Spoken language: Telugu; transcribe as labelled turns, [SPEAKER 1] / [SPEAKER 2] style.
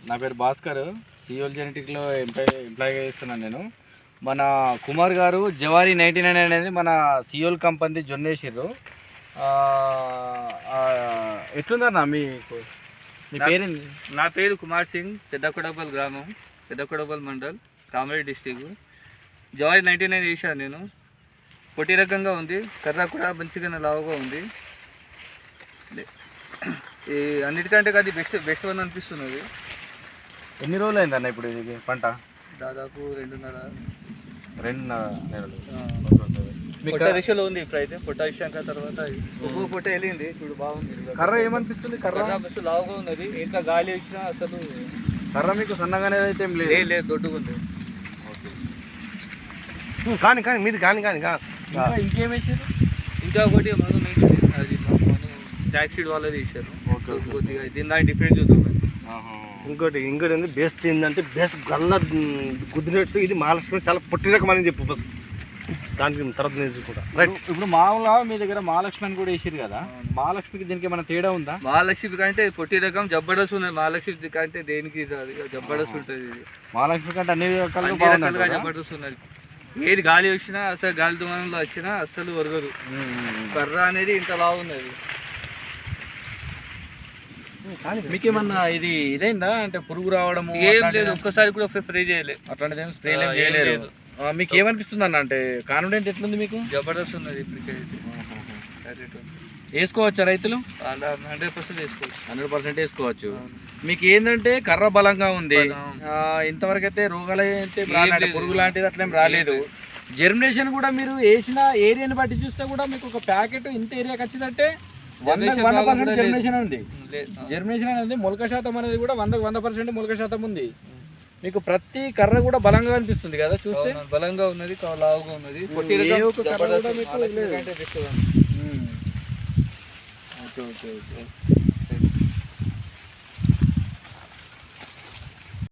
[SPEAKER 1] నా పేరు భాస్కర్, సియోల్ జెనెటిక్లో ఎంప్లాయీగా చేస్తున్నాను నేను. మన కుమార్ గారు జవారీ 99 అనేది మన సియోల్ కంపెనీ జొన్నేసిర్రు. ఎట్లుందన్నా మీకు? మీ పేరేంటి?
[SPEAKER 2] నా పేరు కుమార్ సింగ్, పెద్దకొడపల్ గ్రామం, పెద్దకొడపల్ మండల్, కామారెడ్డి డిస్టిక్. జవారీ 99 వేసాను నేను. పొట్టి రకంగా ఉంది, కర్ర కూడా మంచిగా లావుగా ఉంది. ఈ అన్నిటికంటే అది బెస్ట్ వన్ అనిపిస్తున్నది.
[SPEAKER 1] ఎన్ని రోజులు అయిందన్న ఇప్పుడు ఇది పంట?
[SPEAKER 2] దాదాపు 2.5
[SPEAKER 1] నెలలు.
[SPEAKER 2] పొట్ట దిశలో ఉంది ఇప్పుడైతే. పొట్ట విషయాక తర్వాత ఒక్కో పొట్ట వెళ్ళింది చూడు, బాగుంది.
[SPEAKER 1] కర్ర ఏమనిపిస్తుంది? కర్ర
[SPEAKER 2] బస్సు లావుగా ఉన్నది, ఇంకా గాలి వచ్చినా అసలు
[SPEAKER 1] కర్ర మీకు సన్నగానే అయితే ఏం లేదు?
[SPEAKER 2] లేదు, దొడ్డుగా ఉంది.
[SPEAKER 3] కానీ మీది కానీ
[SPEAKER 1] ఇంకేం వేసారు?
[SPEAKER 2] ఇంకా ఒకటి మనం అది మనం ట్యాక్సీ వాళ్ళది ఇచ్చారు. కొద్దిగా దీని డిఫరెంట్ చూద్దాం.
[SPEAKER 3] ఇంకోటి ఏంది బెస్ట్ ఏంటంటే బెస్ట్ గల్ల గుద్దినట్టు ఇది మహాలక్ష్మి చాలా పొట్టి రకం అని చెప్పు. బస్ దానికి తర్వాత నేను చూసుకుంటా. రైట్.
[SPEAKER 1] ఇప్పుడు మామూలుగా మీ దగ్గర మహాలక్ష్మి అని కూడా వేసారు కదా, మహాలక్ష్మికి దీనికి ఏమైనా తేడా ఉందా?
[SPEAKER 2] మహాలక్ష్మి కంటే పొట్టి రకం జబర్దస్త్ ఉన్నది. మహాలక్ష్మి కంటే దేనికి జబర్దస్త్ ఉంటుంది.
[SPEAKER 1] మహాలక్ష్మి కంటే అన్ని
[SPEAKER 2] రకాలుగా జబర్దస్త్ ఉన్నది. ఏది గాలి వచ్చినా అసలు గాలి దుమానంలో వచ్చినా అస్సలు ఒరగదు. కర్ర అనేది ఇంత బాగున్నది.
[SPEAKER 1] మీకేమన్నా ఇది ఇదైందా అంటే పురుగు రావడం?
[SPEAKER 2] ఏం లేదు, ఒక్కసారి కూడా స్ప్రే చేయలేదు.
[SPEAKER 1] అట్లాంటిది ఏం స్ప్రే చేయలేదు. మీకు ఏమనిపిస్తుంది అన్న అంటే కాన్ఫిడెంట్ ఎట్లుంది మీకు?
[SPEAKER 2] జబర్దస్త్ ఉన్నది. ఇప్పటికైతే
[SPEAKER 1] వేసుకోవచ్చా రైతులు?
[SPEAKER 2] 100% వేసుకోవచ్చు.
[SPEAKER 1] 100% వేసుకోవచ్చు. మీకు ఏంటంటే కర్ర బలంగా ఉంది. ఇంతవరకు అయితే రోగాలు అయితే పురుగు లాంటిది అట్లేం రాలేదు. జర్మినేషన్ కూడా మీరు వేసిన ఏరియాని బట్టి చూస్తే కూడా మీకు ఒక ప్యాకెట్ ఇంత ఏరియాకి వచ్చిందంటే 100% జర్మినేషన్ ఉంది. జర్మినేషన్ అనేది మొలక శాతం అనేది కూడా 100% మొలక శాతం ఉంది. మీకు ప్రతి కర్ర కూడా బలంగా అనిపిస్తుంది కదా చూస్తే.
[SPEAKER 2] బలంగా ఉన్నది, లావుగా ఉన్నది.
[SPEAKER 1] ఓకే.